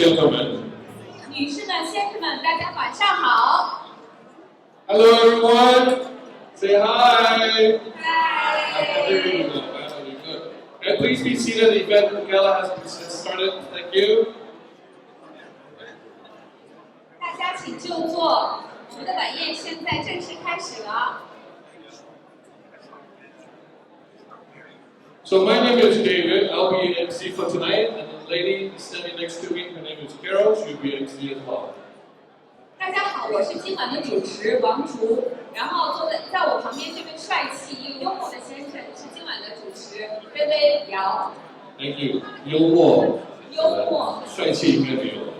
gentlemen. 女士们、先生们，大家晚上好。Hello, everyone. Say hi. Hi. There you go. Very good. And please be seated. The event gala has started. Thank you. 大家请就坐，我们的晚宴现在正式开始了。So my name is David. I'll be MC for tonight, and the lady standing next to me, her name is Carol. She'll be MC as well. 大家好，我是今晚的主持王竹，然后坐在我旁边这位帅气又幽默的先生是今晚的主持微微姚。Thank you. 幽默。帅气应该没有。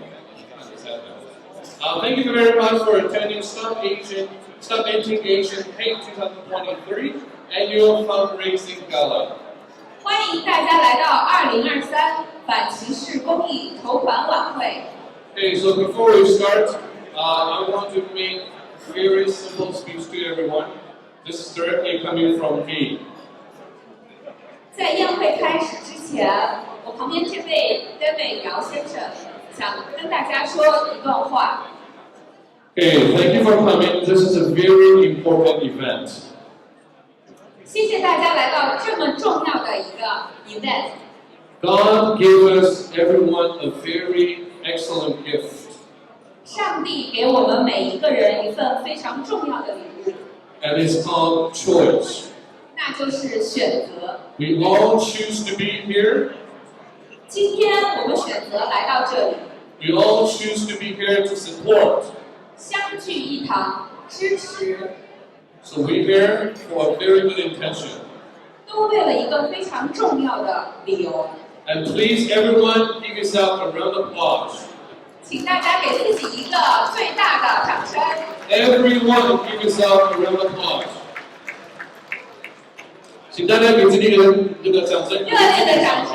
Thank you very much for attending Stop Aging Asian Hate 2023 Annual Fundraising Gala. 欢迎大家来到2023反歧视公益筹款晚会。Okay, so before we start, I want to make a very simple speech to everyone. This is directly coming from me. 在宴会开始之前，我旁边这位David姚先生想跟大家说一段话。Okay, thank you for coming. This is a very important event. 谢谢大家来到这么重要的一个 event。God gave us everyone a very excellent gift. 上帝给我们每一个人一份非常重要的礼物。And it's called choice. 那就是选择。We all choose to be here. 今天我们选择来到这里。We all choose to be here to support. 相聚一堂，支持。So we're here for a very good intention. 都为了一个非常重要的理由。And please, everyone, give yourself a round of applause. 请大家给自己一个最大的掌声。Everyone, give yourself a round of applause. 请大家给自己一个这个掌声。热烈的掌声。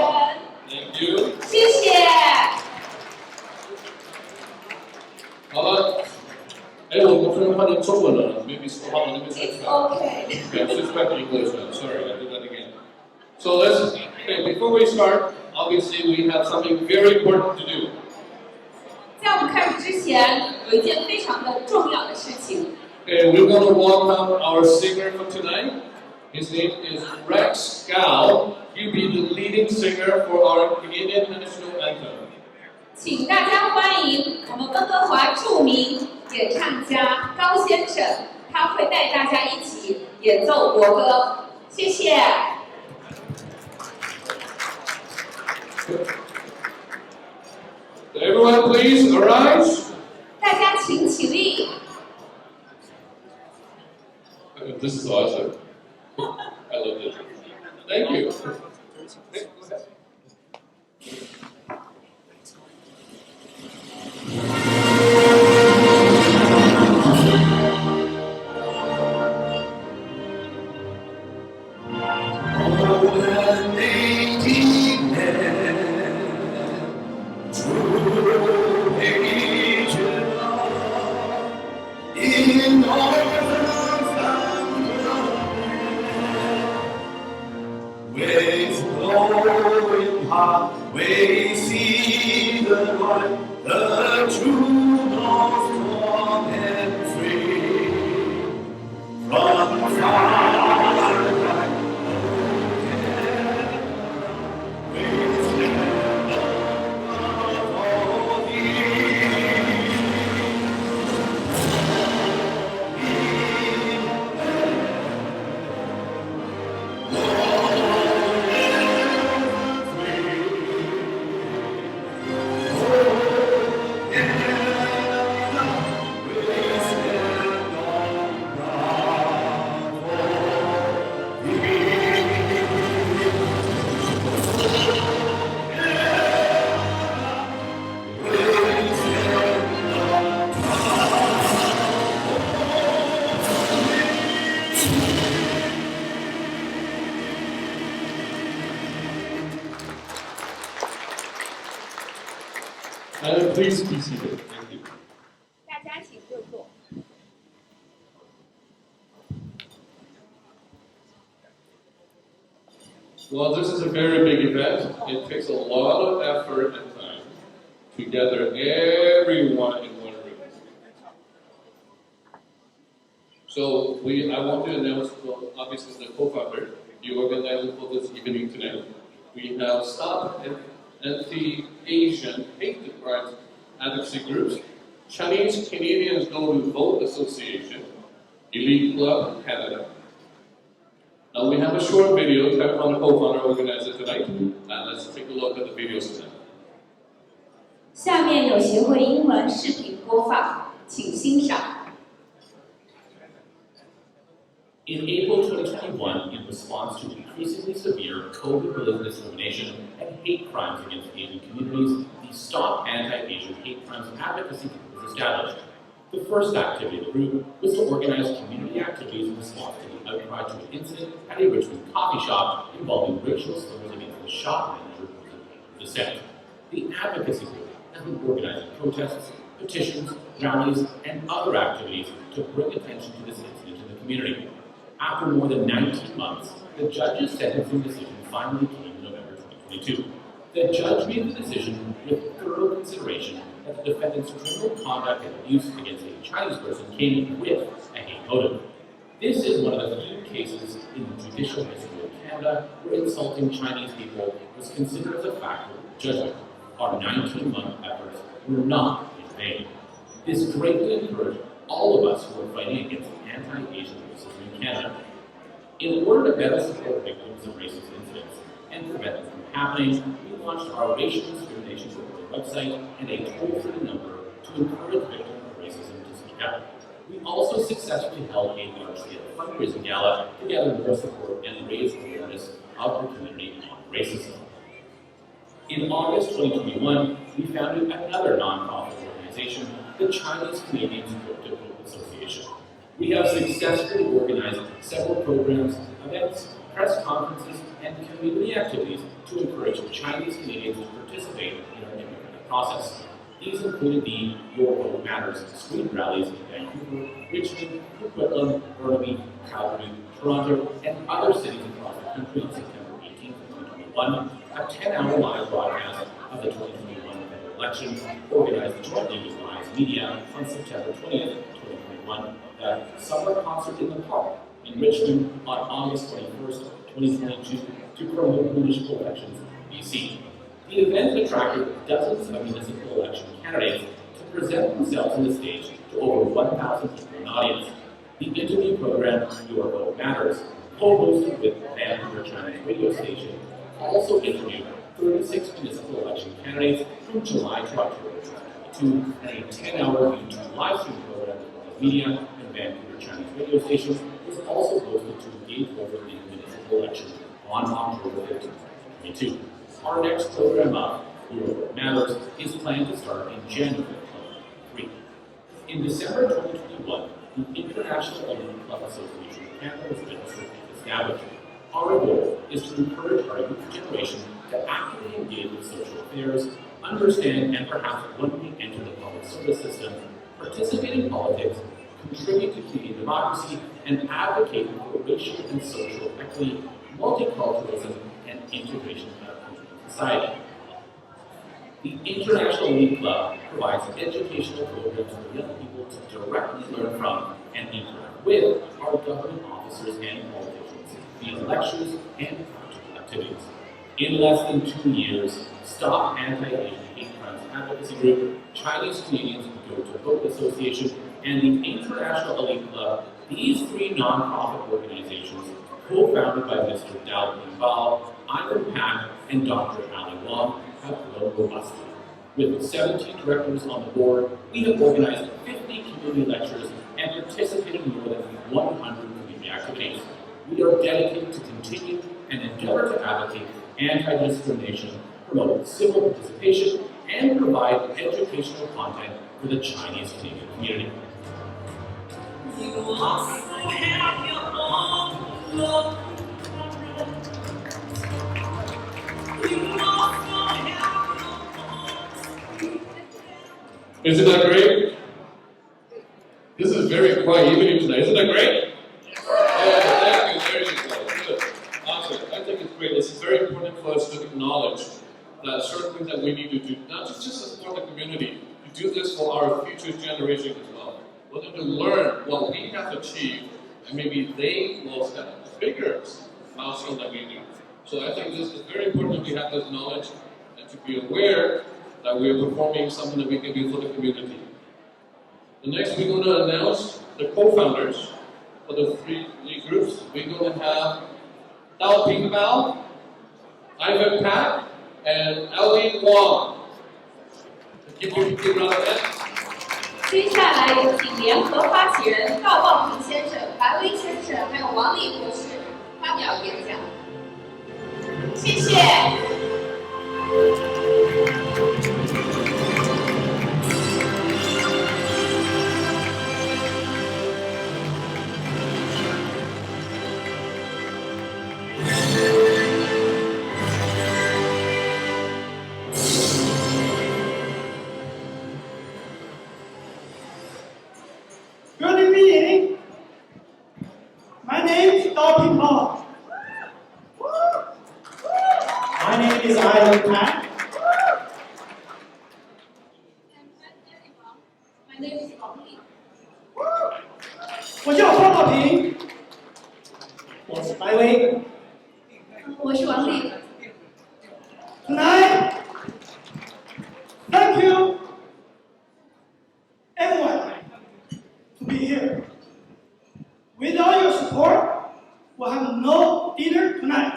Thank you. 谢谢。好了。我突然发现中文了 ，maybe 说话那边 It's okay. Okay, switch back to English now. Sorry, I did that again. So before we start, obviously we have something very important to do. 在我们开始之前，有一件非常的重要的事情。Okay, we're going to welcome our singer for tonight. His name is Rex Gao. He'll be the leading singer for our Canadian national anthem. 请大家欢迎我们温哥华著名演唱家高先生，他会带大家一起演奏国歌。谢谢。Everyone, please arise. 大家请起立。This is awesome. I love it. Thank you. Please be seated. Thank you. 大家请就坐。Well, this is a very big event. It takes a lot of effort and time to gather everyone in one room. So I want to announce, well, obviously the co-founder, the organizer for this evening tonight. We have Stop Anti-Asian Hate Crimes Advocacy Groups, Chinese Canadians Go to Vote Association, Elite Club Canada. Now we have a short video from the co-founder organizer tonight, and let's take a look at the videos tonight. 下面有协会英文视频播放，请欣赏。In April 2021, in response to increasingly severe COVID-related discrimination and hate crimes against Asian communities, the Stop Anti-Asian Hate Crimes Advocacy Group was established. The first activity of the group was to organize community activities in response to the outcry to an incident at a Richmond coffee shop involving racial slurs against the shop manager of the dissent. The advocacy group has been organizing protests, petitions, rallies, and other activities to bring attention to this incident in the community. After more than 19 months, the judge's sentencing decision finally came in November 2022. The judge made the decision with thorough consideration that the defendant's criminal conduct and abuse against a Chinese person came with a hate motive. This is one of the few cases in the judicial history of Canada where insulting Chinese people was considered as a factor of judgment. Our 19-month efforts were not in vain. This greatly encouraged all of us who are fighting against anti-Asian racism in Canada. In order to better support victims of racist incidents and prevent them from happening, we launched our Racial Discrimination Report website and a toll-free number to encourage victims of racism to speak out. We also successfully held a large-scale fundraising gala to gather more support and raise awareness of the community on racism. In August 2021, we founded another nonprofit organization, the Chinese Canadians Go to Vote Association. We have successfully organized several programs, events, press conferences, and community activities to encourage Chinese Canadians to participate in our democratic process. These included the Your Vote Matters street rallies in Vancouver, Richmond, Coquitlam, Burnaby, Calgary, Toronto, and other cities across the country on September 18, 2021, a 10-hour live broadcast of the 2021 federal election, organized jointly with Live Media on September 20th, 2021, the Summer Concert in the Park in Richmond on August 21st, 2022, to promote municipal elections in BC. The event attracted dozens of municipal election candidates to present themselves on the stage to over 1,000 people in the audience. The interview program, Your Vote Matters, co-hosted with Vancouver Chinese radio station, also interviewed 36 municipal election candidates from July to October 2022, and a 10-hour YouTube live stream program with media and Vancouver Chinese radio station was also hosted to engage voters in the municipal election on October 15, 2022. Our next program up, Your Vote Matters, is planned to start in January 2023. In December 2021, the International Olympic Club Association of Canada was established. Our goal is to encourage our youth generation to actively engage with social affairs, understand and perhaps one day enter the public service system, participate in politics, contribute to Canadian democracy, and advocate for racial and social equity, multiculturalism, and integration of society. The International Elite Club provides educational programs for young people to directly learn from and interact with our government officers and politicians via lectures and practical activities. In less than 2 years, Stop Anti-Asian Hate Crimes Advocacy Group, Chinese Canadians Go to Vote Association, and the International Elite Club, these three nonprofit organizations, co-founded by Mr. Dao Bao, Ivan Pak, and Dr. Ali Wong, have grown robustly. With 17 directors on the board, we have organized 50 community lectures and participated in more than 100 community activities. We are dedicated to continue and endeavor to advocate anti-discrimination, promote civil participation, and provide educational content for the Chinese Canadian community. You also have your own love. Isn't that great? This is very quiet evening tonight. Isn't that great? Yeah, thank you. Very good. Good. Awesome. I think it's great. This is very important for us to acknowledge that certain things that we need to do, not just to support the community, to do this for our future generation as well. For them to learn what we have achieved, and maybe they will set a bigger milestone than we do. So I think this is very important that we have this knowledge and to be aware that we are performing something that we can do for the community. The next, we're going to announce the co-founders for the three groups. We're going to have Dao Ping Bao, Ivan Pak, and Ellie Wang. Give you a round of applause. 接下来有请联合发起人赵报平先生、白薇先生，还有王丽博士发表演讲。谢谢。Good evening. My name is Dao Ping Bao. My name is Ivan Pak. My name is 王丽。我叫赵报平。我是白薇。我是王丽。Tonight, thank you, everyone, to be here. Without your support, we'll have no dinner tonight.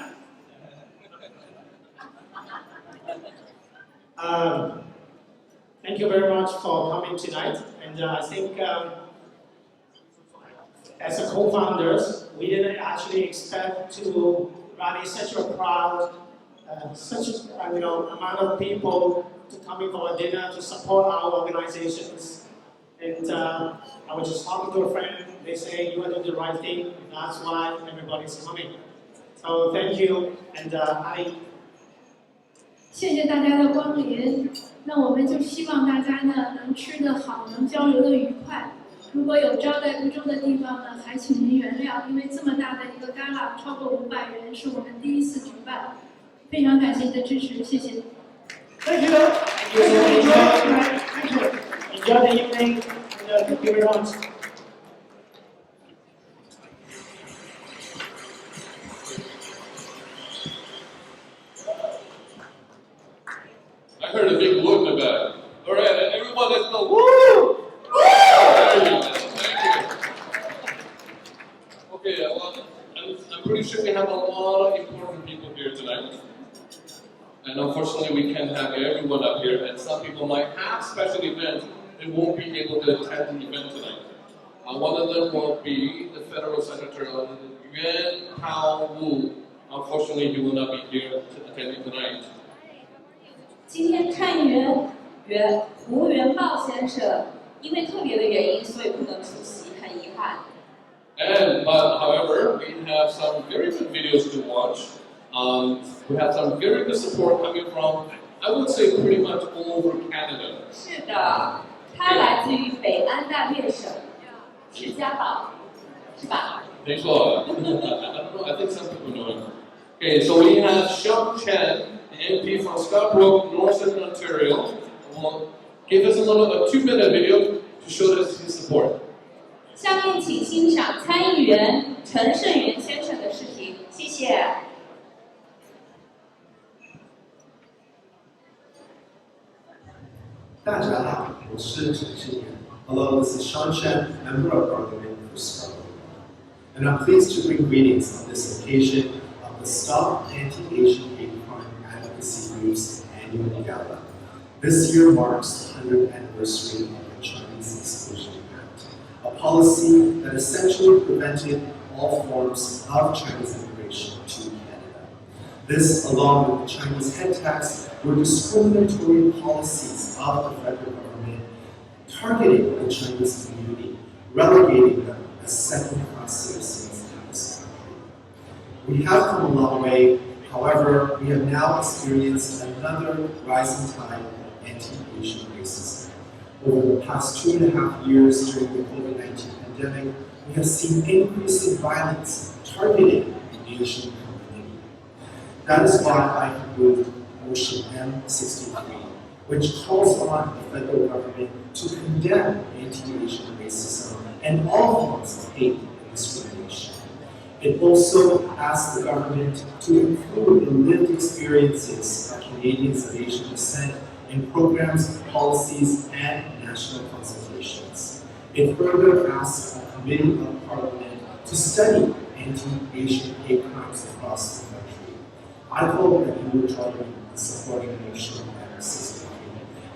Thank you very much for coming tonight. And I think as a co-founders, we didn't actually expect to rally such a crowd, such amount of people to come in for a dinner to support our organizations. And I was just talking to a friend. They say you are doing the right thing. That's why everybody's coming. So thank you. And 谢谢大家的光临，那我们就希望大家呢能吃得好，能交流得愉快。如果有招待不周的地方呢，还请您原谅，因为这么大的一个 gala 超过500人，是我们第一次举办，非常感谢您的支持，谢谢。Thank you. Thank you. Enjoy the evening. Thank you very much. I heard a big whoop in the back. All right, everyone, let's go. Woo! Very good. Thank you. Okay, well, I'm pretty sure we have a lot of important people here tonight. And unfortunately, we can't have everyone up here. And some people might have special events. They won't be able to attend the event tonight. One of them will be the Federal Senator Yuan Tao Wu. Unfortunately, he will not be here attending tonight. 今天参议员胡元茂先生因为特别的原因，所以不能出席，很遗憾。However, we have some very good videos to watch. We have some very good support coming from, I would say, pretty much all over Canada. 是的，他来自于北安大略省士嘉堡，是吧？没错 I don't know. I think some people know him. Okay, so we have Sean Chen, the MP from Scarborough, Northern Ontario, will give us a 2-minute video to show us his support. 下面请欣赏参议员陈胜元先生的视频，谢谢。大家好，我是陈胜元。Hello, this is Sean Chen, Member of Parliament for Scarborough. And I'm pleased to bring greetings on this occasion of the Stop Anti-Asian Hate Crime Advocacy Group's annual gala. This year marks the 100th anniversary of the Chinese Exclusion Act, a policy that essentially prevented all forms of Chinese immigration to Canada. This, along with the Chinese head tax, were discriminatory policies of the federal government targeting the Chinese community, relegating them as second-class citizens in this country. We have come a long way. However, we have now experienced another rising tide of anti-Asian racism. Over the past 2.5 years during the COVID-19 pandemic, we have seen increasing violence targeting the Asian community. That is why I conclude Motion M63, which calls on the federal government to condemn anti-Asian racism and all forms of hate and discrimination. It also asks the government to include the lived experiences of Canadians of Asian descent in programs, policies, and national consultations. It further asks a committee of parliament to study anti-Asian hate crimes across the country. I hope that you will join me in supporting the motion M63.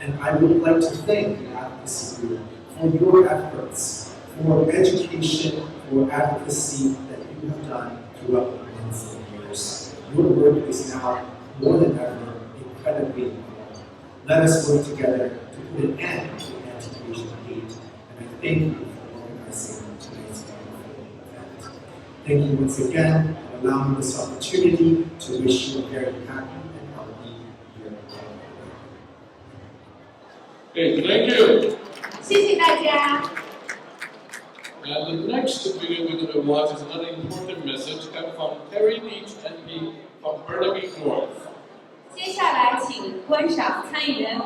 And I would like to thank the advocacy group for your efforts, for education, for advocacy that you have done throughout the months and years. Your work is now more than ever incredibly important. Let us work together to put an end to anti-Asian hate, and I thank you for organizing tonight's wonderful event. Thank you once again for allowing this opportunity to wish you a very happy and healthy year. Okay, thank you. 谢谢大家。 And the next video we're going to watch is another important message coming from Terry Beach MP from Burnaby North. 接下来请观赏参议员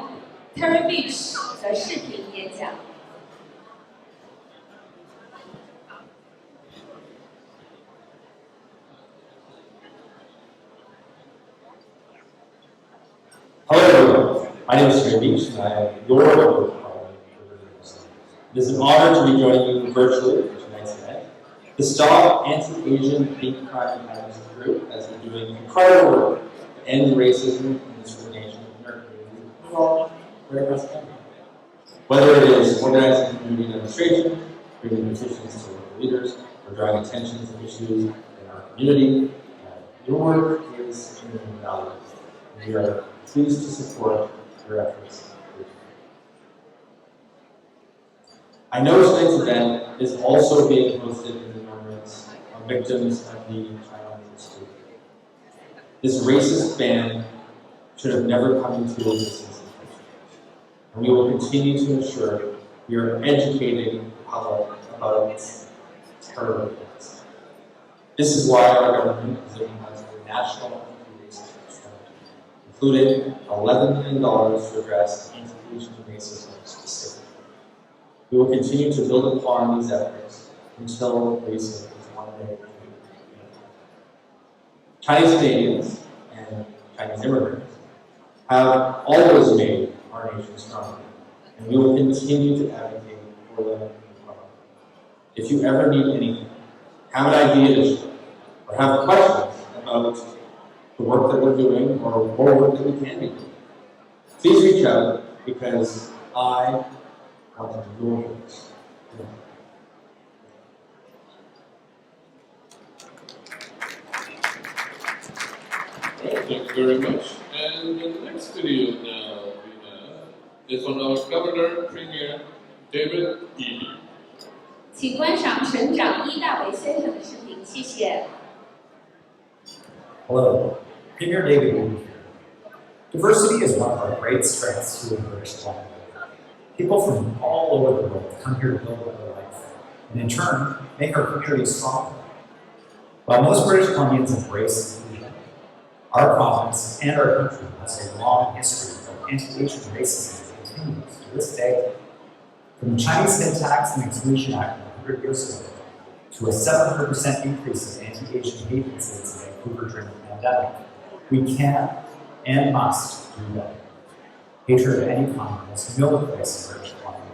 Terry Beach 的视频演讲。 Hello everyone, my name is Terry Beach and I am your member of Parliament for Burnaby. It is an honor to be joining you virtually for tonight's event. The Stop Anti-Asian Hate Crime Advocacy Group has been doing incredible work to end racism and discrimination in our community all across the country. Whether it is organizing community demonstrations, bringing petitions to local leaders, or drawing attention to issues in our community, your work is invaluable. We are pleased to support your efforts. I know tonight's event is also being hosted in remembrance of victims of the China history. This racist ban should have never come into existence, and we will continue to ensure we are educating the public about its terrible effects. This is why our government is implementing a national anti-racist strategy, including $11 million to address anti-Asian racism specifically. We will continue to build upon these efforts until racism is one day defeated. Chinese Canadians and Chinese immigrants have always made our nation stronger, and we will continue to advocate for them in Parliament. If you ever need anything, have an idea to share, or have questions about the work that we're doing or more work that we can be doing, please reach out because I want to do your voice. Thank you very much. And the next video now we have is from our Governor Premier David Eby. 请观赏省长伊大伟先生的视频，谢谢。 Hello, Premier David Eby here. Diversity is one of our great strengths here in British Columbia. People from all over the world come here to build a better life, and in turn, make our communities stronger. While most British Columbians embrace inclusion, our province and our country has a long history of anti-Asian racism that continues to this day. From the Chinese Sin Tax and Exclusion Act 100 years ago, to a 700% increase in anti-Asian hate incidents in Vancouver during the pandemic, we can and must do better. Hatred of any kind has no place in British Columbia.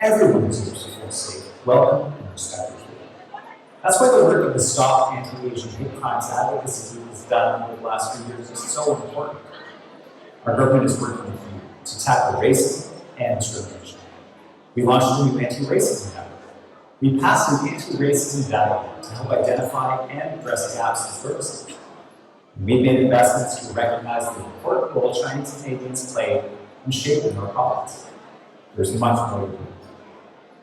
Everyone deserves to feel safe, welcome, and respected here. That's why the work of the Stop Anti-Asian Hate Crimes Advocacy Group has done over the last few years is so important. Our government is working with you to tackle racism and discrimination. We launched a new anti-racism network. We passed an anti-racism data to help identify and address gaps in services. We made investments to recognize the important role Chinese Canadians play in shaping our province. There's much more to do.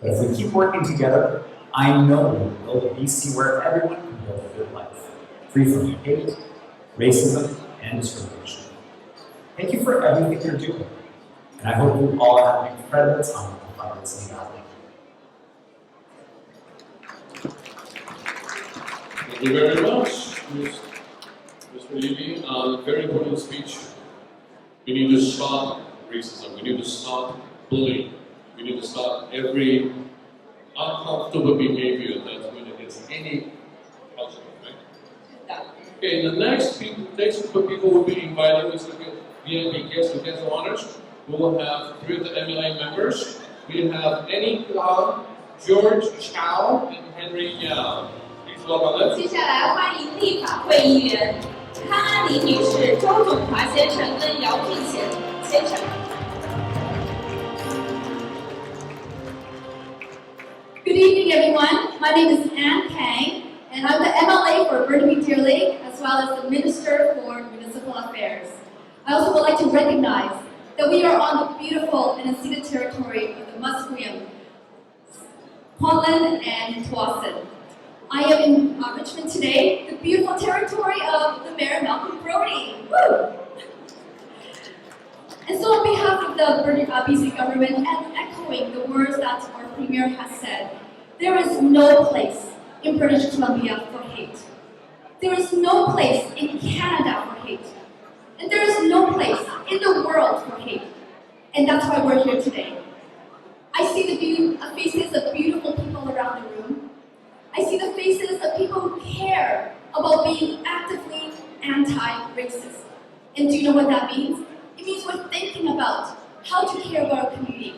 But if we keep working together, I know we will build a BC where everyone can build a good life, free from hate, racism, and discrimination. Thank you for everything you're doing, and I hope you all have an incredible time fundraising that way. Thank you very much, Mr. Eby. Very important speech We need to stop racism. We need to stop bullying. We need to stop every uncomfortable behavior that's going against any culture, right? Okay, the next group of people will be invited is to get VIP guests and guest of honors. We will have 3 of the MLA members. We have Annie Guang, George Chow, and Henry Yao. Please welcome them. 接下来欢迎立法会议员康安妮女士、周总华先生跟姚俊贤先生。Good evening, everyone. My name is Ann Kang, and I'm the MLA for Burnaby-Deer Lake, as well as the Minister for Municipal Affairs. I also would like to recognize that we are on the beautiful and unceded territory of the Musqueam, Quanlan, and Tuasin. I am in Richmond today, the beautiful territory of the Mayor Malcolm Brody. Woo! And so on behalf of the BC government, and echoing the words that our Premier has said, there is no place in British Columbia for hate. There is no place in Canada for hate. And there is no place in the world for hate. And that's why we're here today. I see the faces of beautiful people around the room. I see the faces of people who care about being actively anti-racist. And do you know what that means? It means we're thinking about how to care about our community.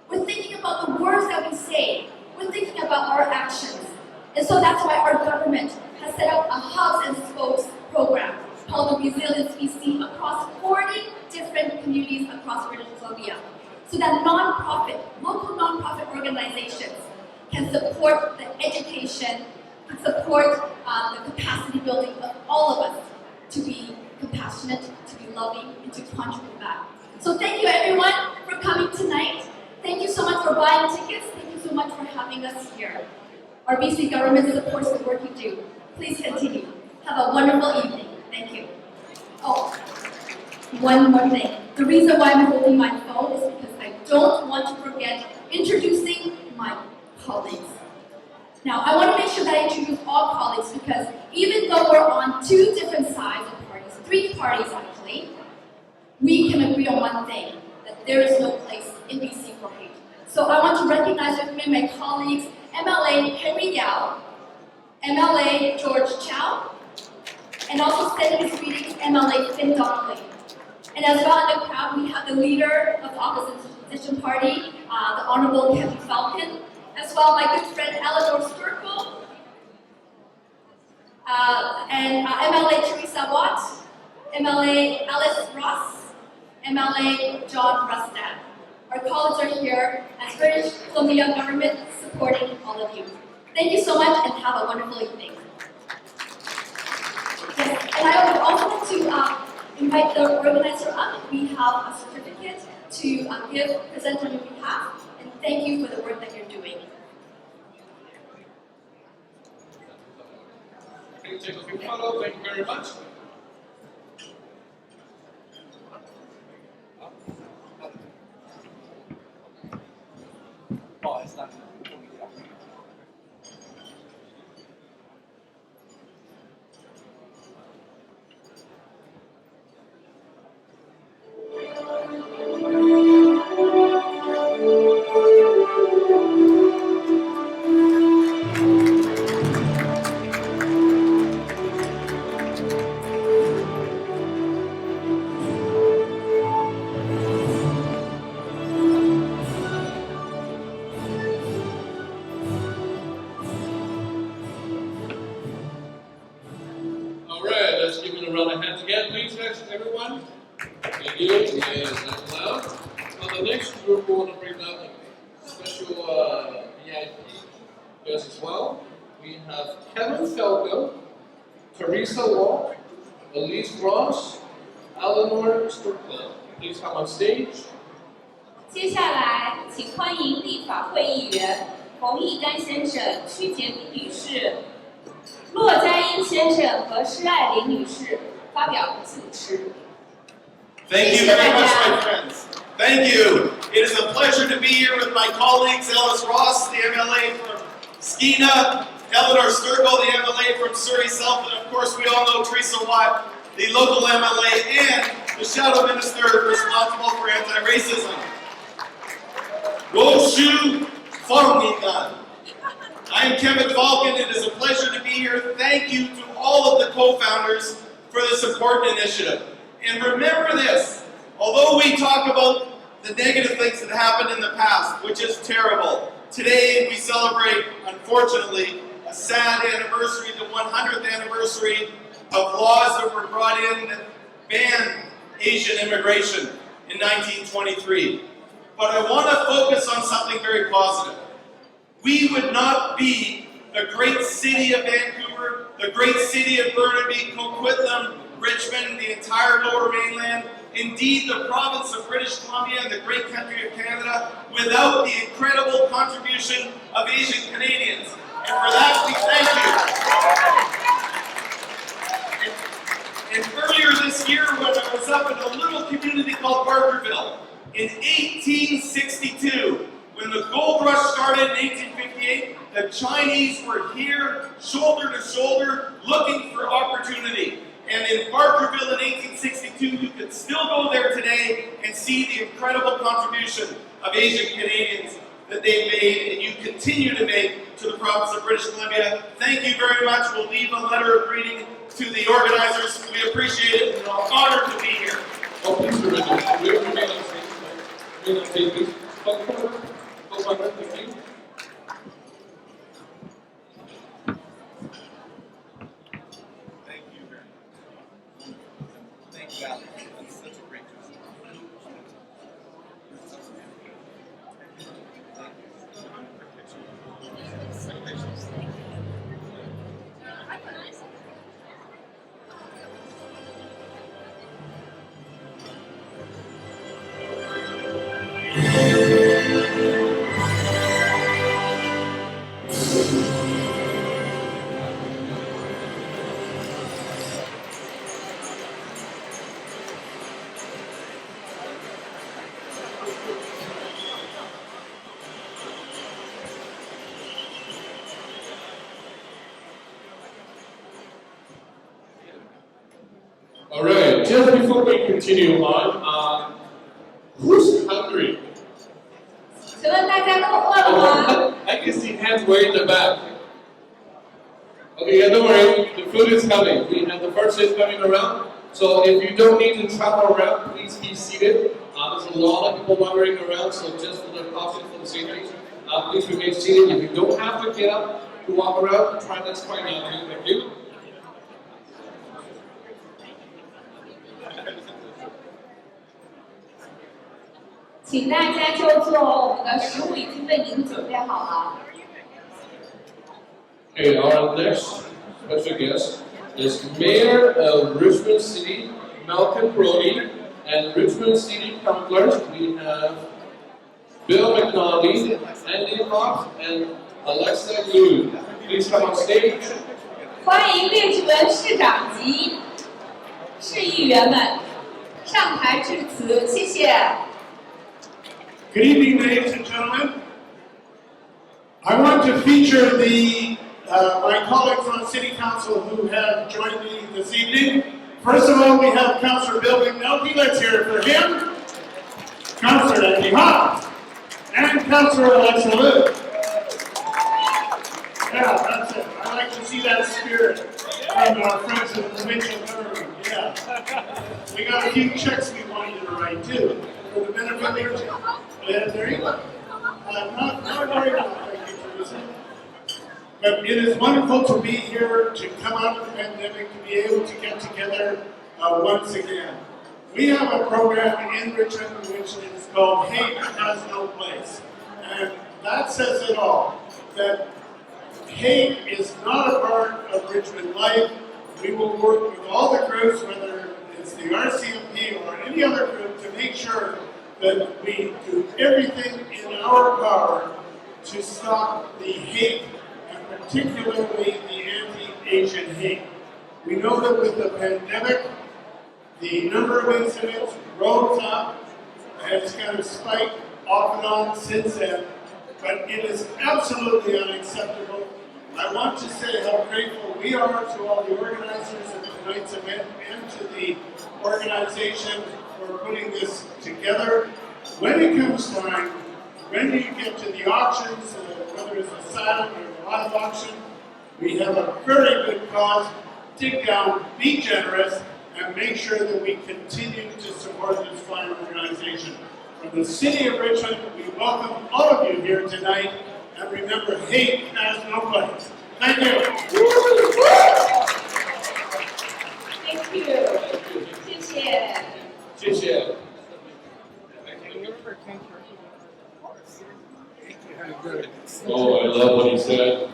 We're thinking about the words that we say. We're thinking about our actions. And so that's why our government has set up a hubs and spokes program called the Resilience BC across 40 different communities across British Columbia, so that local non-profit organizations can support the education, can support the capacity building of all of us to be compassionate, to be loving, and to contribute back. So thank you everyone for coming tonight. Thank you so much for buying tickets. Thank you so much for having us here. Our BC government supports the work you do. Please continue. Have a wonderful evening. Thank you. Oh, one more thing. The reason why I'm holding my phone is because I don't want to forget introducing my colleagues. Now, I want to make sure that I introduce all colleagues because even though we're on 2 different sides of parties, 3 parties actually, we can agree on one thing, that there is no place in BC for hate. So I want to recognize with me my colleagues, MLA Henry Yao, MLA George Chow, and also sending his greetings, MLA Finn Donnelly. And as well in the crowd, we have the leader of the opposition party, the Honorable Kevin Falcon, as well my good friend Eleanor Sturkle, and MLA Teresa Watt, MLA Alice Ross, MLA John Rustad. Our colleagues are here as British Columbia government supporting all of you. Thank you so much and have a wonderful evening. Yes, and I would also like to invite the organizer up. We have a certificate to present on your behalf, and thank you for the work that you're doing. Okay, take a quick photo. Thank you very much. Everyone. Thank you. Yes, that's loud. On the next group, we want to bring up a special VIP guest as well. We have Kevin Falco, Teresa Walk, Elise Ross, Eleanor Sturkle. Please come on stage. 接下来，请欢迎立法会议员冯义丹先生、屈洁斌女士、骆家英先生和施爱玲女士发表致辞。 Thank you very much, my friends. Thank you. It is a pleasure to be here with my colleagues, Alice Ross, the MLA from Skeena, Eleanor Sturkle, the MLA from Surrey South, and of course we all know Teresa Watt, the local MLA, and the Shadow Minister responsible for anti-racism. Woshu Fongnigan. I am Kevin Falcon. It is a pleasure to be here. Thank you to all of the co-founders for this important initiative. And remember this, although we talk about the negative things that happened in the past, which is terrible, today we celebrate, unfortunately, a sad anniversary, the 100th anniversary of laws that were brought in that banned Asian immigration in 1923. But I want to focus on something very positive. We would not be the great city of Vancouver, the great city of Burnaby, Coquitlam, Richmond, the entire Lower Mainland, indeed the province of British Columbia and the great country of Canada, without the incredible contribution of Asian Canadians. And for that, we thank you. And earlier this year, when I was up in a little community called Barkerville, in 1862, when the gold rush started in 1858, the Chinese were here, shoulder to shoulder, looking for opportunity. And in Barkerville in 1862, you can still go there today and see the incredible contribution of Asian Canadians that they made and you continue to make to the province of British Columbia. Thank you very much. We'll leave a letter of greeting to the organizers. We appreciate it and we're honored to be here. Oh, please remember, we remain on stage. Remain on stage, please. Thank you. All right, just before we continue on, who's hungry? I can see hands way in the back. Okay, yeah, don't worry, the food is coming. We have the first is coming around. So if you don't need to travel around, please be seated. There's a lot of people wandering around, so just for the caution for the safety, please remain seated. If you don't have to get up to walk around, that's fine now. Thank you. 请大家就坐，我们的食物已经为您准备好了。Okay, our next special guest is Mayor of Richmond City, Malcolm Brody, and Richmond City Councilors. We have Bill McNally, Andy Fox, and Alexa Liu. Please come on stage. 欢迎列治文市长及市议员们上台致辞，谢谢。 Good evening, ladies and gentlemen. I want to feature my colleagues on City Council who have joined me this evening. First of all, we have Councillor Bill McNulty. Let's hear it for him. Councillor Andy Hawk. And Councillor Alexa Liu. Yeah, that's it. I like to see that spirit from our friends in the provincial government. Yeah. We got a few checks we want you to write too, for the benefit of your team. Yeah, there you go. Not very well, thank you, Teresa. But it is wonderful to be here, to come out of the pandemic, to be able to get together once again. We have a program in Richmond which is called Hate Has No Place. And that says it all, that hate is not a part of Richmond life. We will work with all the groups, whether it's the RCMP or any other group, to make sure that we do everything in our power to stop the hate, and particularly the anti-Asian hate. We know that with the pandemic, the number of incidents rose up, and it's kind of spiked off and on since then, but it is absolutely unacceptable. I want to say how grateful we are to all the organizers of tonight's event and to the organization for putting this together. When it comes time, when you get to the auctions, whether it's a silent or a live auction, we have a very good cause. Dig down, be generous, and make sure that we continue to support this fine organization. From the city of Richmond, we welcome all of you here tonight, and remember, hate has no place. Thank you. Thank you. 谢谢。谢谢。Oh, I love what he said.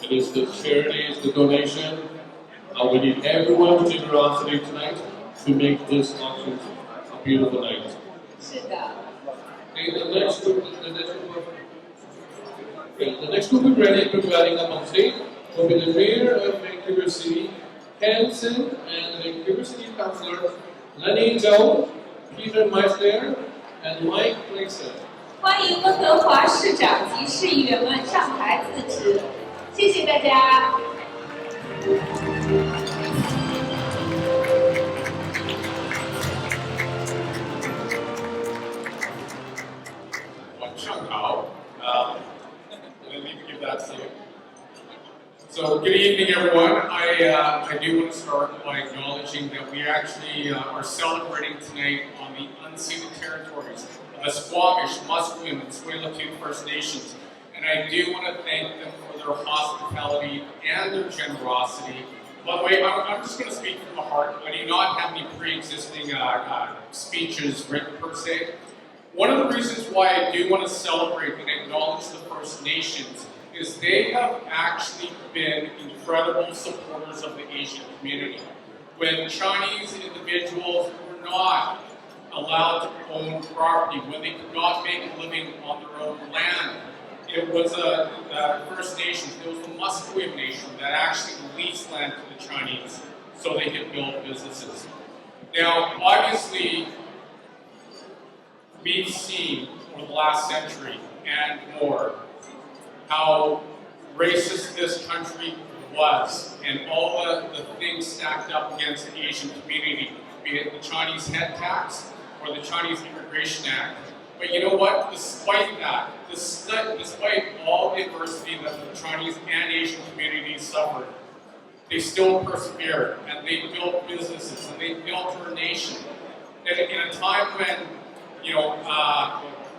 It is the charity, it's the donation. We need everyone's generosity tonight to make this auction a beautiful night. 是的。Okay, the next group is ready preparing up on stage will be the Mayor of Vancouver City, Hanson, and Vancouver City Councillor Lenny Zhou, Peter Meissner, and Mike Gleason. 欢迎温哥华市长及市议员们上台致辞，谢谢大家。Let me give that to you. So, good evening, everyone. I do want to start by acknowledging that we actually are celebrating tonight on the unceded territories of the Squamish, Musqueam, and Tsleil-Waututh First Nations. And I do want to thank them for their hospitality and their generosity. By the way, I'm just going to speak from the heart. I do not have any pre-existing speeches written per se. One of the reasons why I do want to celebrate and acknowledge the First Nations is they have actually been incredible supporters of the Asian community. When Chinese individuals were not allowed to own property, when they could not make a living on their own land, it was a First Nations, it was the Musqueam Nation that actually leased land to the Chinese so they could build businesses. Now, obviously, we've seen over the last century and more how racist this country was and all the things stacked up against the Asian community, be it the Chinese head tax or the Chinese Immigration Act. But you know what? Despite that, despite all the adversity that the Chinese and Asian communities suffered, they still persevered and they built businesses and they built our nation. And in a time when, you know,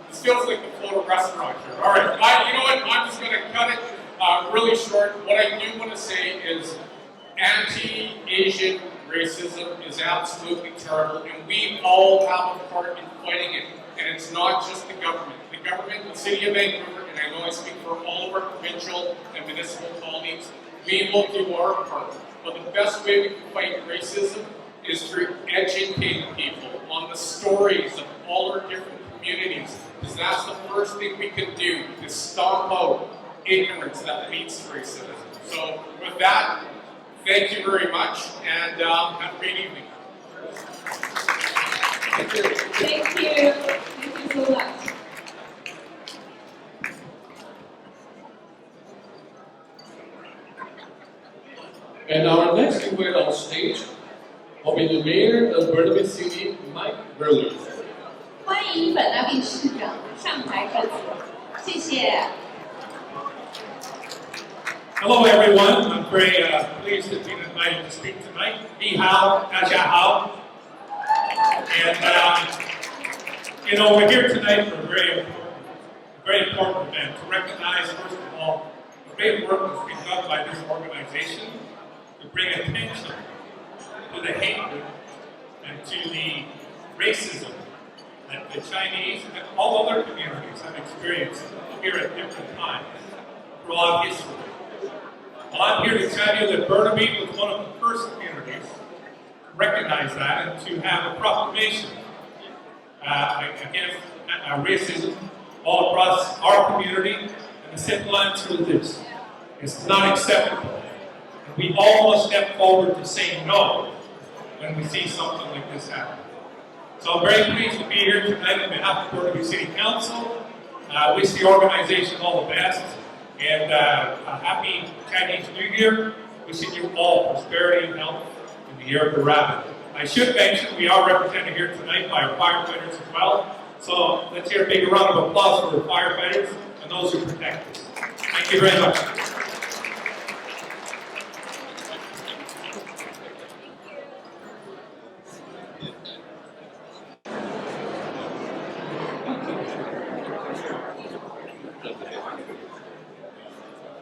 this feels like the Florida restaurant here. All right, you know what? I'm just going to cut it really short. What I do want to say is anti-Asian racism is absolutely terrible, and we all have a part in fighting it. And it's not just the government. The government, the City of Vancouver, and I know I speak for all of our provincial and municipal colleagues, we will do our part. But the best way we can fight racism is through educating people on the stories of all our different communities, because that's the first thing we can do, is stomp out ignorance that leads to racism. So with that, thank you very much, and have a great evening. Thank you. Thank you so much. And our next invite on stage will be the Mayor of Burnaby City, Mike Burley. 欢迎本拉比市长上台致辞，谢谢。Hello, everyone. I'm very pleased to be invited to speak tonight. Ni hao, da jia hao. And, you know, we're here tonight for a very important event to recognize, first of all, the great work that's being done by this organization to bring attention to the hatred and to the racism that the Chinese and all other communities have experienced here at different times throughout history. Well, I'm here to tell you that Burnaby was one of the first communities to recognize that and to have a proclamation against racism all across our community. And the simple answer is this: it's not acceptable. And we all must step forward to say no when we see something like this happen. So I'm very pleased to be here tonight on behalf of Burnaby City Council. Wish the organization all the best. And a happy Chinese New Year. Wishing you all prosperity and health in the year of the rabbit. I should mention we are represented here tonight by our firefighters as well. So let's hear a big round of applause for the firefighters and those who protect us. Thank you very much.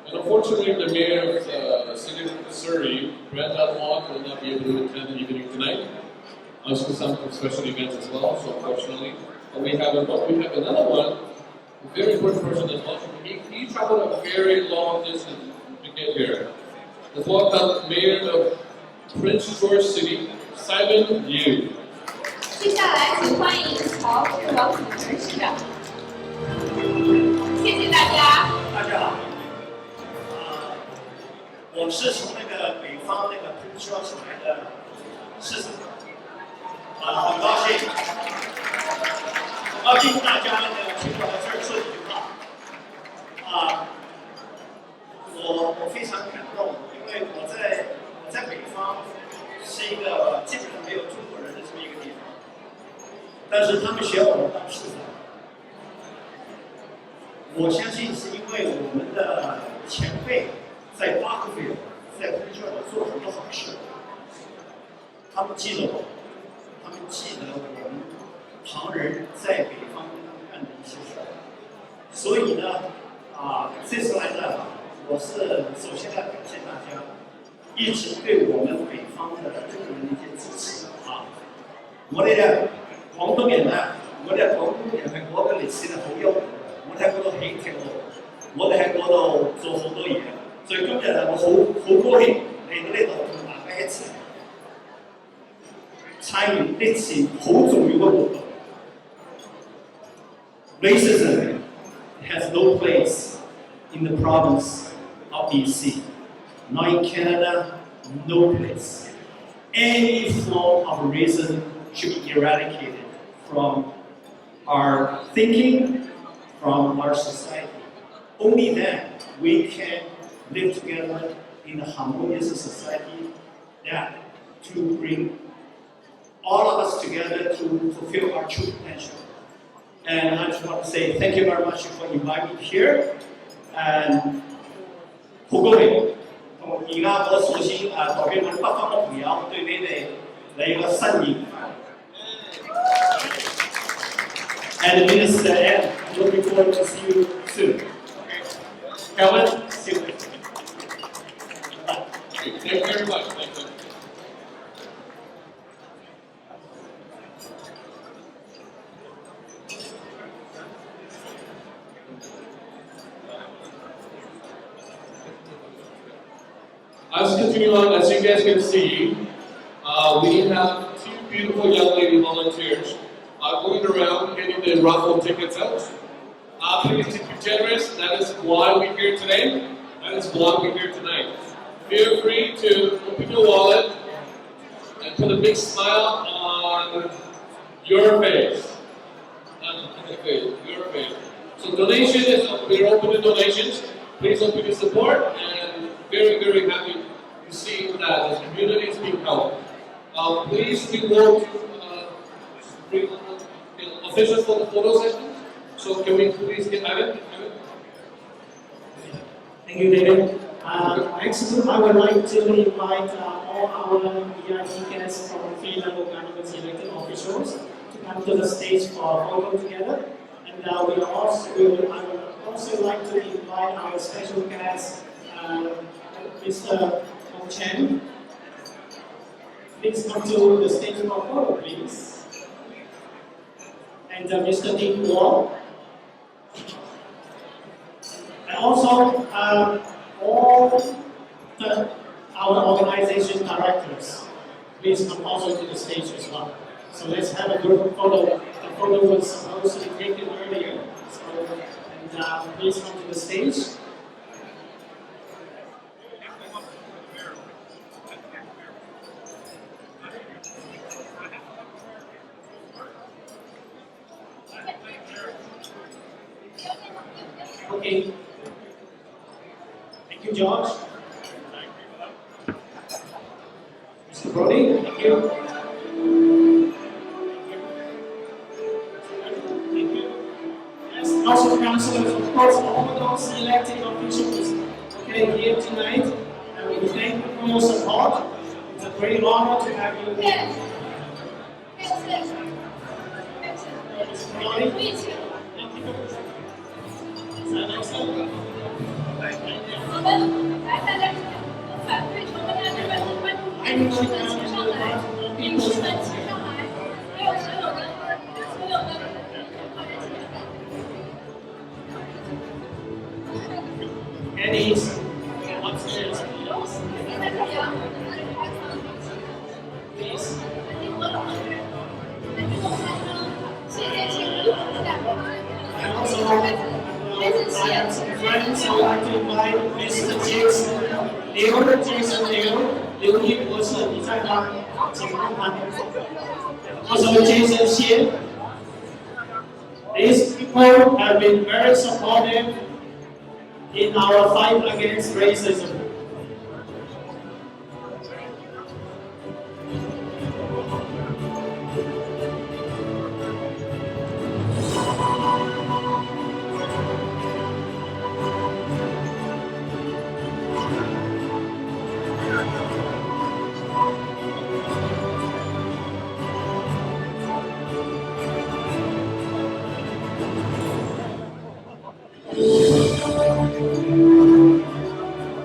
And unfortunately, the mayor of the city of Surrey, Brenda Long, will not be able to attend the evening tonight. Also, some special events as well. So unfortunately, we have another one, a very important person as well. He traveled a very long distance to get here. Let's welcome Mayor of Prince George City, Simon Yu. 接下来，请欢迎乔治王楚成市长。谢谢大家。大家好。我是从那个北方那个 Prince George 来的市长，很高兴，大家请我在这儿说几句话。我非常感动，因为我在北方是一个基本上没有中国人的这么一个地方，但是他们选我当市长，我相信是因为我们的前辈。在巴克菲尔，在昆士兰做了很多好事，他们记得我，他们记得我们唐人在北方干的一些事儿。所以呢，这次来呢，我是首先要感谢大家一直对我们北方的中国人的一些支持我哋廣東人咧，我哋廣東人係嗰個歷史係好悠久嘅，我哋喺嗰度起鐵路，我哋喺嗰度做好多嘢。所以今日我好高興嚟到呢度同大家一齊參與呢次好重要嘅活動。Racism has no place in the province of BC. Not in Canada, no place. Any form of racism should be eradicated from our thinking, from our society. Only then we can live together in a harmonious society that to bring all of us together to fulfill our true potential. And I just want to say thank you very much for inviting me here. And 好高興，同而家我首先代表我哋北方嘅朋友對你哋嚟個新年。And Minister Ed, I'm looking forward to see you soon. Kevin, see you. Thank you very much. Thank you. Let's continue on. As you guys can see, we have two beautiful young lady volunteers going around getting the raffle tickets out. Please be generous. That is why we're here today. That is why we're here tonight. Feel free to open your wallet and put a big smile on your face. Your face. So donation is, we're open to donations. Please open your support, and very, very happy to see that the community is being helped. Please we go to bring officials for the photo session. So can we please get Evan? Thank you, David. Next, I would like to invite all our VIP guests from 3 level government elected officials to come to the stage for a photo together. And I would also like to invite our special guest, Mr. Hong Chen. Please come to the stage for a photo, please. And Mr. Nick Wall. And also, all our organization directors, please come also to the stage as well. So let's have a group photo. The photo was supposed to be taken earlier. So, and please come to the stage. Okay. Thank you, George. Mr. Brody, thank you. councillors, of course, all those elected officials, okay, here tonight. And we thank you for your support. It's a great honor to have you here. Eddie's upstairs. Please. And also, I have some friends who like to invite Mr. Jason Liu, Liu Yi博士，你在吗？请问他。Also, Jason Xie. These people have been very supportive in our fight against racism.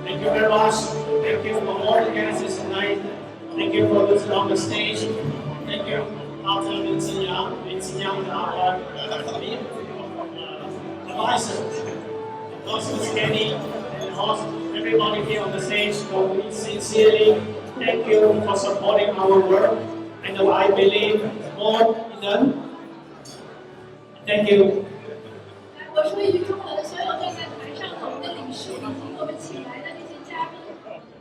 Thank you very much. Thank you for all the guests tonight. Thank you for this on the stage. Thank you, Dr. Vincent Yang, our advisor. Also, Kenny, and also everybody here on the stage. So we sincerely thank you for supporting our work. I know I believe more in them. Thank you. 我说一句中文，所有站在台上的我们的理事以及我们请来的这些嘉宾，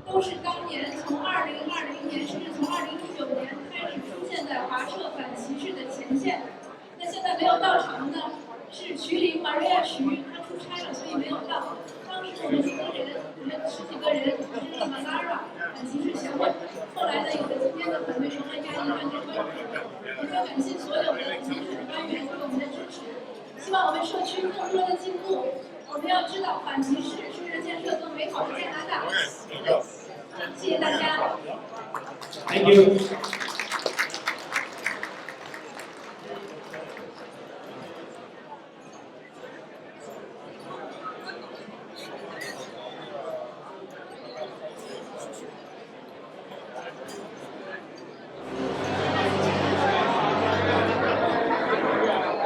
都是当年从2020年甚至从2019年开始出现在华社反歧视的前线。那现在没有到场的呢，是徐玲 Maria 徐，她出差了，所以没有到。当时我们10几个人组织了 Malara 反歧视协会，后来呢有了今天的团队成了亚裔犯罪会。我说感谢所有的民主官员对我们的支持。希望我们社区更多的进步。我们要知道，反歧视是人建设更美好的加拿大。谢谢大家。Thank you.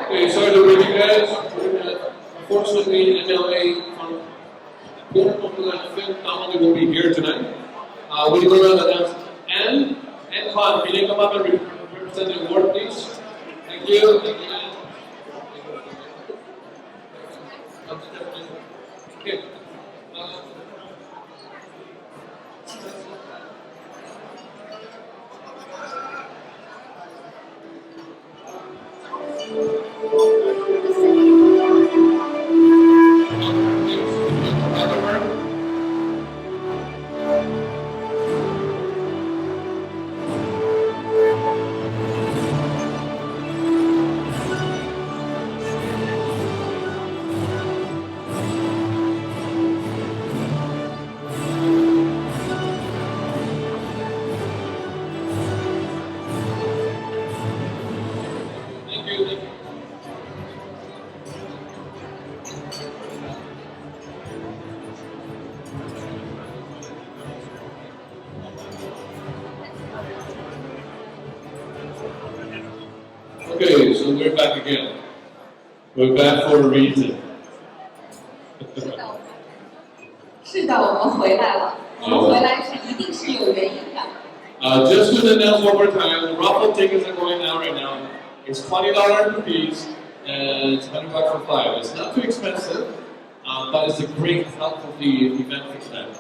Okay, sorry to bring you guys. Unfortunately, MLA Port Popular Film Family will be here tonight. We'll go around and announce Anne Khan. Can you come up and represent the award, please? Thank you. Thank you, Anne. Okay. Okay, so we're back again. We're back for a reason. 是的，我们回来了。我们回来是一定是有原因的。Just to announce one more time, the raffle tickets are going out right now. It's $20 per piece, and it's $100 for 5. It's not too expensive, but it's a great help for the event for tonight.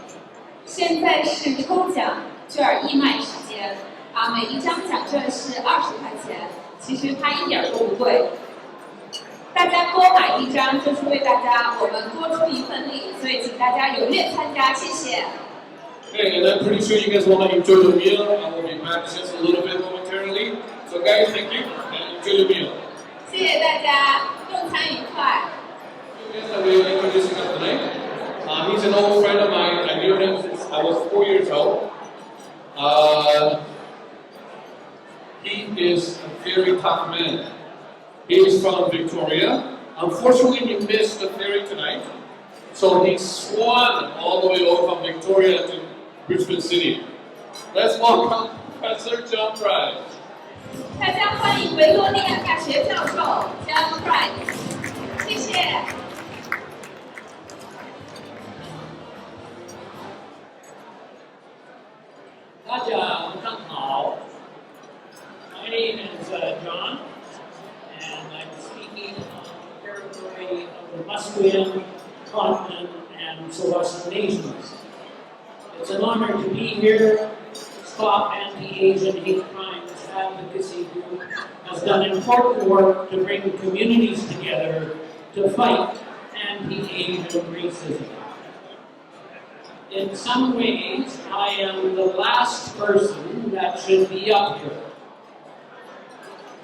现在是抽奖券义卖时间每一张奖券是20块钱，其实它一点都不贵。大家多买一张，就是为大家我们多出一份力，所以请大家踊跃参加，谢谢。Okay, and I'm pretty sure you guys want to enjoy the meal. I will be back just a little bit momentarily. So guys, thank you and enjoy the meal. 谢谢大家，用餐愉快。guest that we're introducing us tonight. He's an old friend of mine. I knew him since I was 4 years old. He is a very tough man. He is from Victoria. Unfortunately, he missed the ferry tonight. So he swam all the way over from Victoria to Brisbane City. Let's welcome Professor John Price. 大家欢迎维多利亚大学教授 John Price， 谢谢。大家晚上好。My name is John, and I'm speaking on the territory of the Musqueam continent and Southwestern nations. It's an honor to be here. Stop Anti-Asian Hate Crimes Advocacy Group has done important work to bring communities together to fight anti-Asian racism. In some ways, I am the last person that should be up here.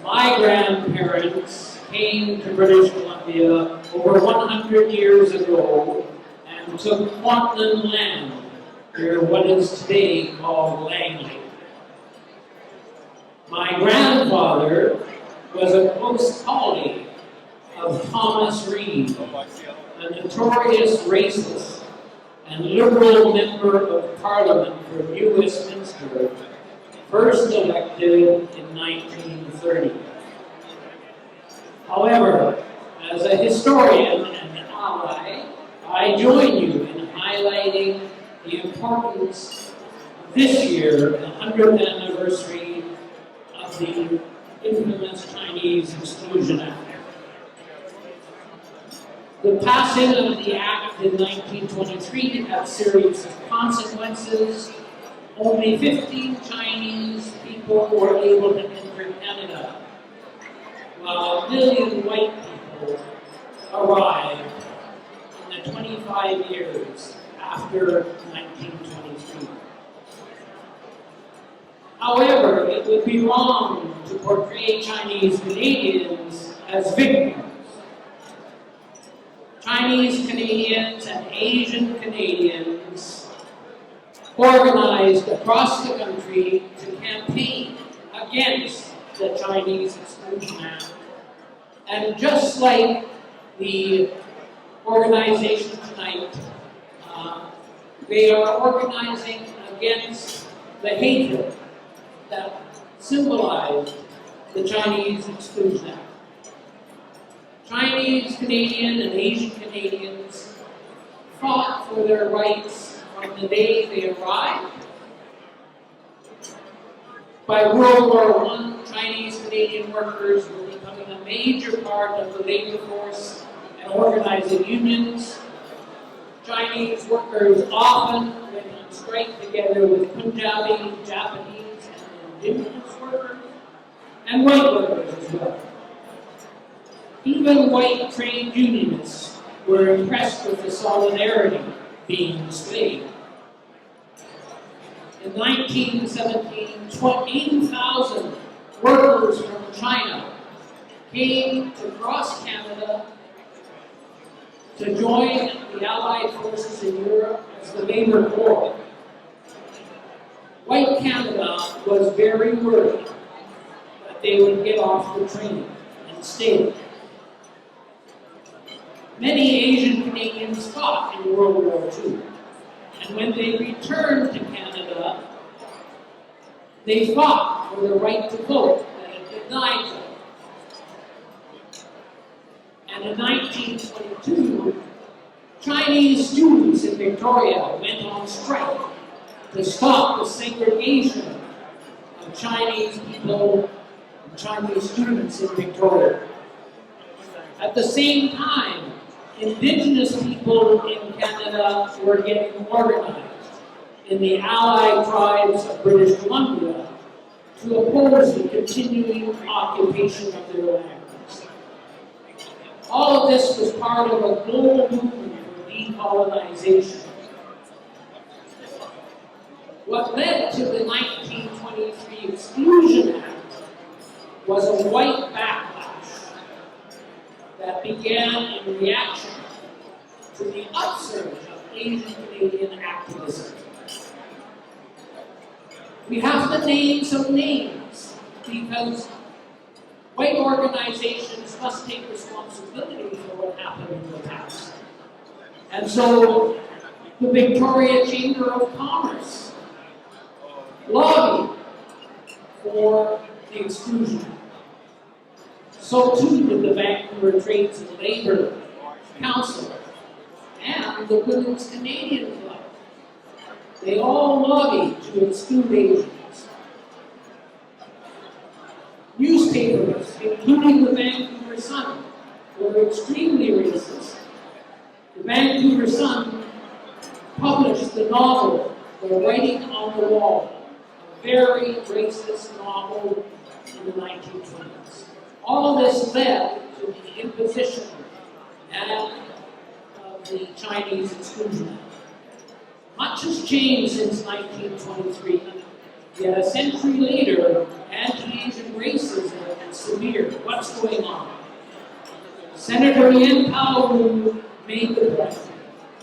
My grandparents came to British Columbia over 100 years ago and took Kwantlen land near what is today called Langley. My grandfather was a close colleague of Thomas Reed, a notorious racist and Liberal member of Parliament for New Westminster, first elected in 1930. However, as a historian and an ally, I join you in highlighting the importance this year, the 100th anniversary of the infamous Chinese Exclusion Act. The passing of the Act in 1923 had serious consequences. Only 15 Chinese people were able to enter Canada, while a million white people arrived in the 25 years after 1923. However, it would be wrong to portray Chinese Canadians as victims. Chinese Canadians and Asian Canadians organized across the country to campaign against the Chinese Exclusion Act. And just like the organization tonight, they are organizing against the hatred that symbolized the Chinese Exclusion Act. Chinese Canadian and Asian Canadians fought for their rights from the day they arrived. By World War I, Chinese Canadian workers were becoming a major part of the labor force and organizing unions. Chinese workers often went on strike together with Punjabi, Japanese, and indigenous workers, and white workers as well. Even white trade unionists were impressed with the solidarity being displayed. In 1917, 80,000 workers from China came across Canada to join the Allied forces in Europe as the Labor Corps. White Canada was very worried that they would get off the train and stay. Many Asian Canadians fought in World War II, and when they returned to Canada, they fought for the right to vote that had been denied them. And in 1922, Chinese students in Victoria went on strike to stop the segregation of Chinese people and Chinese students in Victoria. At the same time, Indigenous people in Canada were getting organized in the Allied tribes of British Columbia to oppose the continuing occupation of their lands. All of this was part of a global movement for decolonization. What led to the 1923 Exclusion Act was a white backlash that began in reaction to the upsurge of Asian Canadian activism. We have to name some names because white organizations must take responsibility for what happened in the past. And so the Victoria Chamber of Commerce lobbied for the exclusion. So too did the Vancouver Trades and Labor Council and the Women's Canadian Club. They all lobbied to exclude Asians. Newspapers, including the Vancouver Sun, were extremely racist. The Vancouver Sun published the novel, The Writing on the Wall, a very racist novel in the 1920s. All this led to the imposition of the Chinese Exclusion Act. Much has changed since 1923, yet a century later, anti-Asian racism is severe. What's going on? Senator Yan Pao made the point.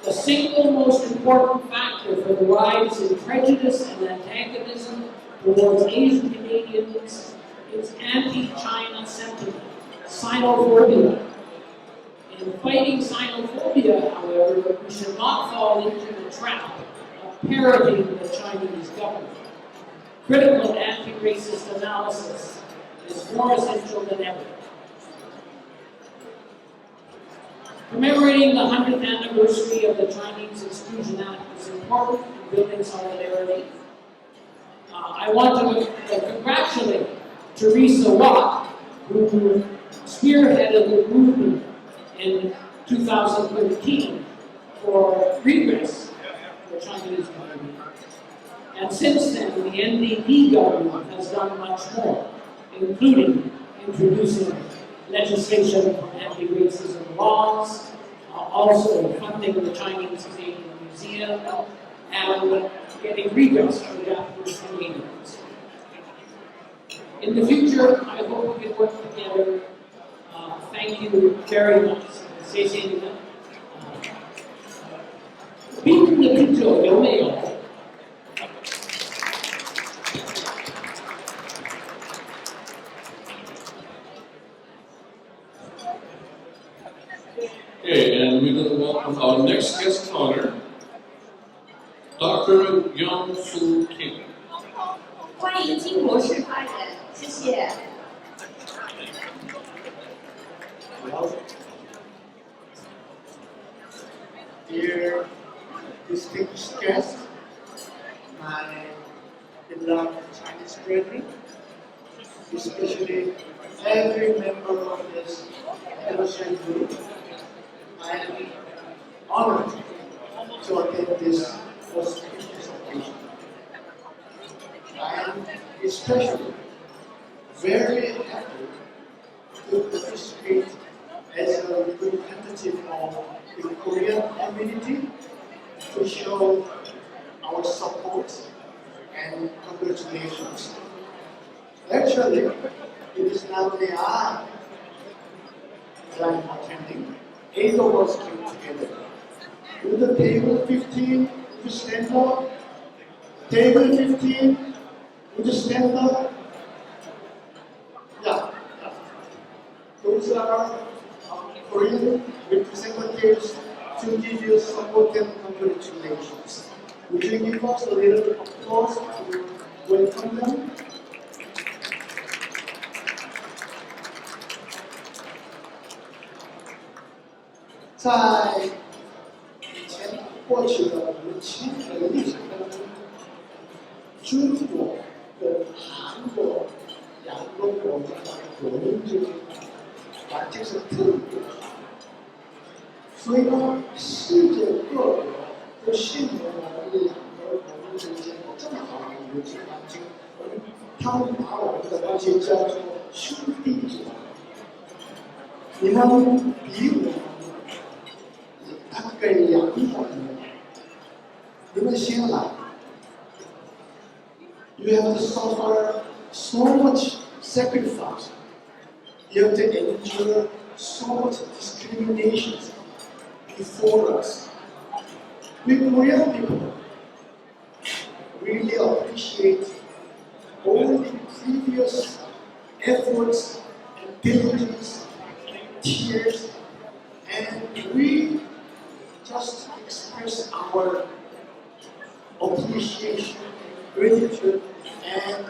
The single most important factor for the rise in prejudice and antagonism towards Asian Canadians is anti-China sentiment, Sinophobia. In fighting Sinophobia, however, we should not fall into the trap of parroting the Chinese government. Critical anti-racist analysis is more essential than ever. Commemorating the 100th anniversary of the Chinese Exclusion Act is important in building solidarity. I want to congratulate Teresa Watt, who spearheaded the movement in 2013 for redress for Chinese community. And since then, the NDP government has done much more, including introducing legislation for anti-racism laws, also funding the Chinese Canadian Museum, and getting redress for Japanese Canadians. In the future, I hope we can work together. Thank you very much. 谢谢你们。宾的品酒有没有？ Okay, and we're going to welcome our next guest of honor, Dr. Young Soo Kim. 欢迎金博士发言，谢谢。 Well, dear distinguished guests, my beloved Chinese brethren, especially every member of this fellowship group, I am honored to attend this auspicious occasion. I am especially very happy to participate as a representative of the Korean community to show our support and congratulations. Actually, it is not only I that I am attending. 8 of us came together. With the table 15, would you stand up? Table 15, would you stand up? Yeah. Those are Korean representatives to give you support and congratulations. Would you give us a little applause to welcome them? In 以前过去的50年的历史当中，中国跟韩国两个国家的国民之间关系是特别好，所以呢，世界各国都信任我们两个国民之间这么好的友情关系，他们把我们的关系叫做兄弟之邦。你们比我大概200年，你们先来。You have to suffer so much sacrifice. You have to endure so much discrimination before us. We Korean people really appreciate all the previous efforts and diligence and tears, and we just express our appreciation and gratitude, and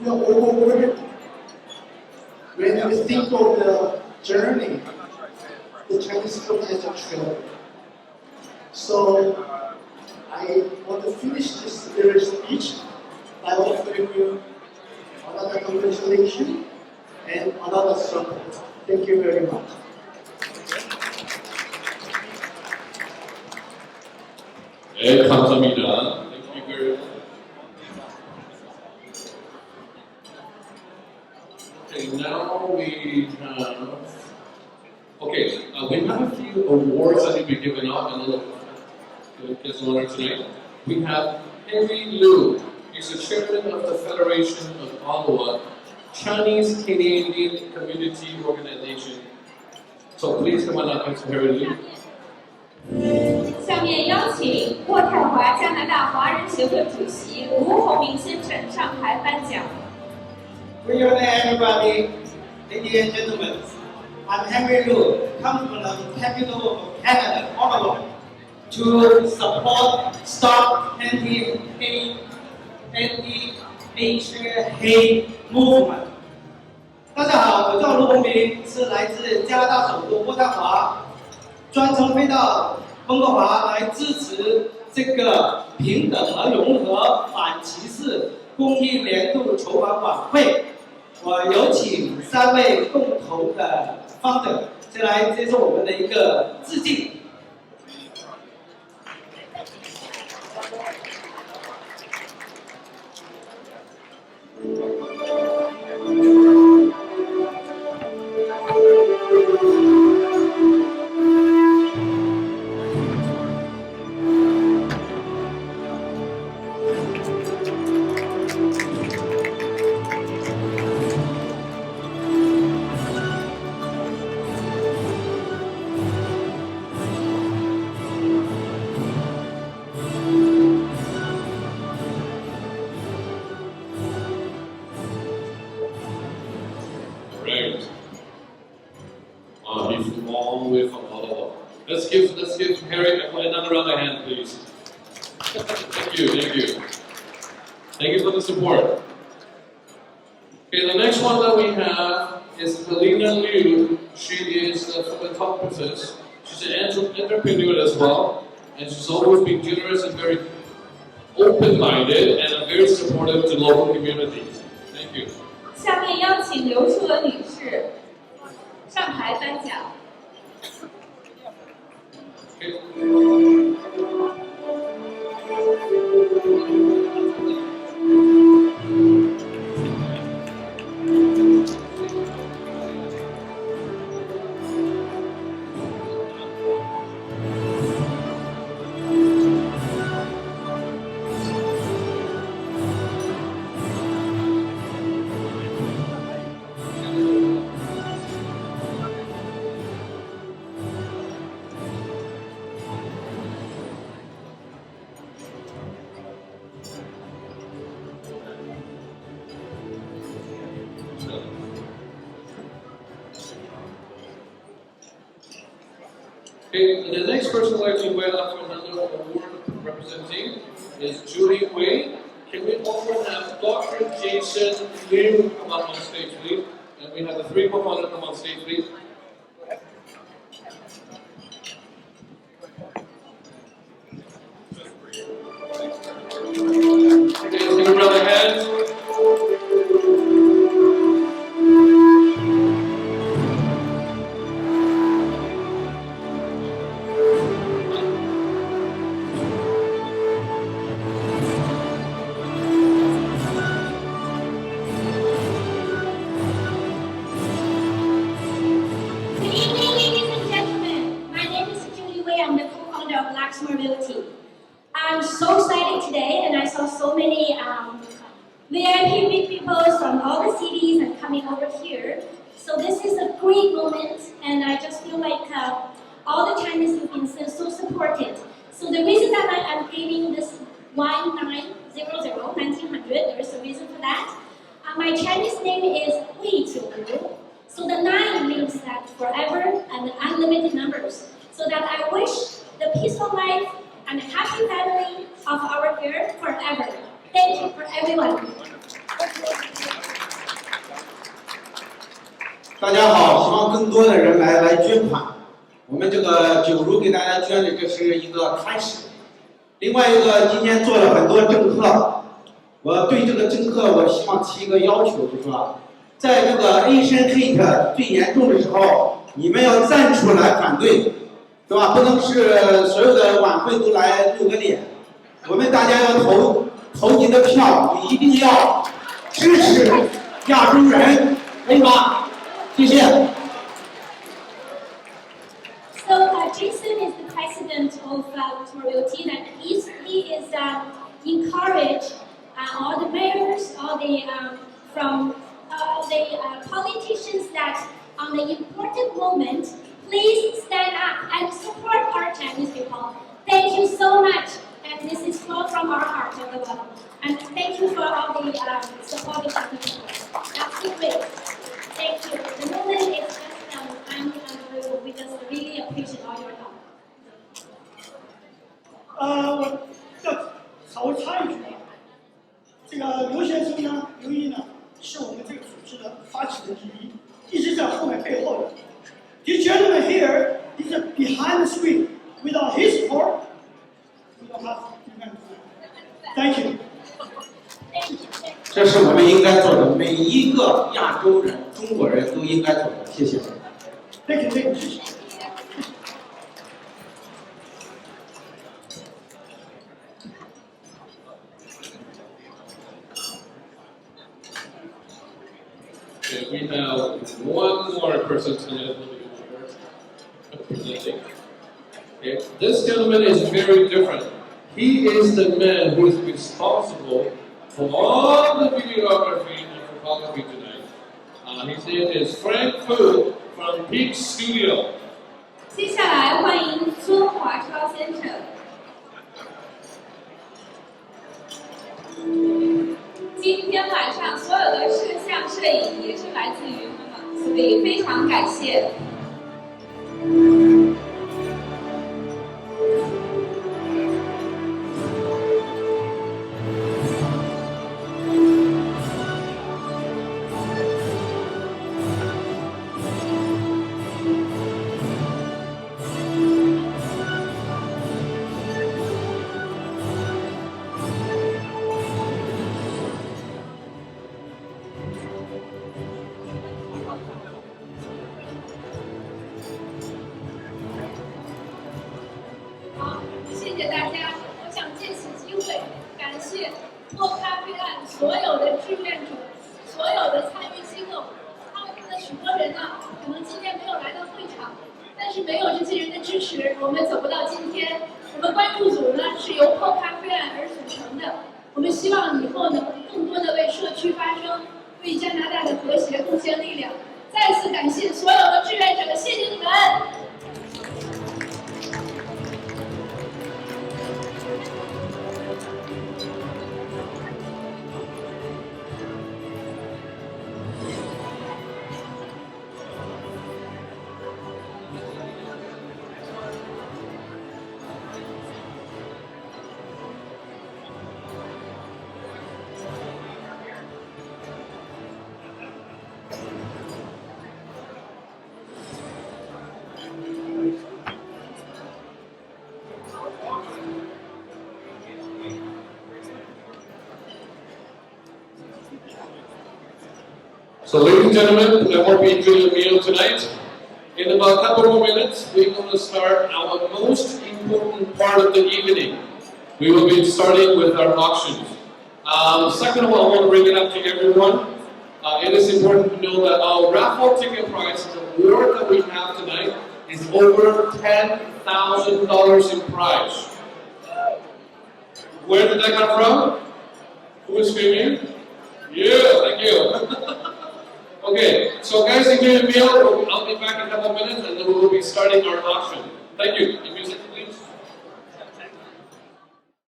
we are overwhelmed when we think of the journey the Chinese people has traveled. So I want to finish this little speech by offering you another congratulations and another support. Thank you very much. 네, 감사합니다. Thank you very much. Okay, now we have. Okay, we have a few awards that will be given out in a little guest honor tonight. We have Henry Liu. He's the chairman of the Federation of Ottawa Chinese Canadian Community Organization. So please come on up, Mr. Henry Liu. 下面邀请渥太华加拿大华人协会主席卢宏明先生上台颁奖。Good evening, everybody, ladies and gentlemen. I'm Henry Liu, come from the capital of Canada, Ottawa, to support Stop Anti-Asian Hate Movement. 大家好，我叫卢宏明，是来自加拿大首都渥太华，专程飞到温哥华来支持这个平等和融合反歧视公益年度筹款晚会。我有请3位共同的 founder 先来接受我们的一个致敬。Great. Wow, he's all the way from Ottawa. Let's give Harry another round of hand, please. Thank you. Thank you for the support. Okay, the next one that we have is Helena Liu. She is from the top business. She's an entrepreneur as well, and she's always been generous and very open-minded and very supportive to local communities. Thank you. 下面邀请刘淑娥女士上台颁奖。Okay, the next person I'd like to invite up for another award representing is Julie Wei. Can we also have Dr. Jason Liu come up on stage, please? And we have the 3 co-founders come on stage, please. Okay, let's give a round of hands. I'm so excited today, and I saw so many VIP people from all the cities and coming over here. So this is a great moment, and I just feel like all the Chinese have been so supported. So the reason that I am giving this 1900, there is a reason for that. My Chinese name is Hui Jiu. So the 9 means that forever and unlimited numbers. So that I wish the peaceful life and happy family of our girl forever. Thank you for everyone. 大家好，希望更多的人来捐款。我们这个九如给大家捐的，这是一个开始。另外一个，今天做了很多政客，我对这个政客，我希望提一个要求，就是说，在这个 Asian hate 最严重的时候，你们要站出来反对，是吧？不能是所有的晚会都来露个脸。我们大家要投你的票，你一定要支持亚洲人，可以吗？ 谢谢。So Jason is the president of Royalty, and he is encourage all the mayors, all the politicians that on the important moment, please stand up and support our Chinese people. Thank you so much, and this is all from our heart of the bottom. And thank you for all the support of the people. That's great. Thank you. The movement is just unbelievable. We just really appreciate all your help. 我要稍微插一句啊，这个刘先生呢，刘毅呢，是我们这个组织的发起人之一，一直在后面背后的。This gentleman here is behind the screen. Without his support, we don't have event tonight. Thank you. 这是我们应该做的，每一个亚洲人、中国人都应该做的。谢谢。Thank you, thank you. 谢谢。Okay, we have one more person tonight who will be presenting. Okay, this gentleman is very different. He is the man who is responsible for all the videography and photography tonight. His name is Frank Fu from Peak Studio. 接下来欢迎孙华超先生。今天晚上所有的摄像、摄影也是来自于他们，所以非常感谢。谢谢大家！我想借此机会感谢脱咖啡案所有的志愿者、所有的参与机构。他们的许多人呢，可能今天没有来到会场，但是没有这些人的支持，我们走不到今天。我们关注组呢是由脱咖啡案而组成的。我们希望以后能更多的为社区发声，为加拿大的和谐贡献力量。再次感谢所有的志愿者，谢谢你们。So ladies and gentlemen, I hope you enjoy your meal tonight. In about a couple more minutes, we're going to start our most important part of the evening. We will be starting with our auctions. Second of all, I want to bring it up to everyone. It is important to know that our raffle ticket price, the award that we have tonight, is over $10,000 in prize. Where did that come from? Who is screaming? Yeah, thank you. Okay, so guys, enjoy your meal. I'll be back in a couple of minutes and then we will be starting our auction. Thank you.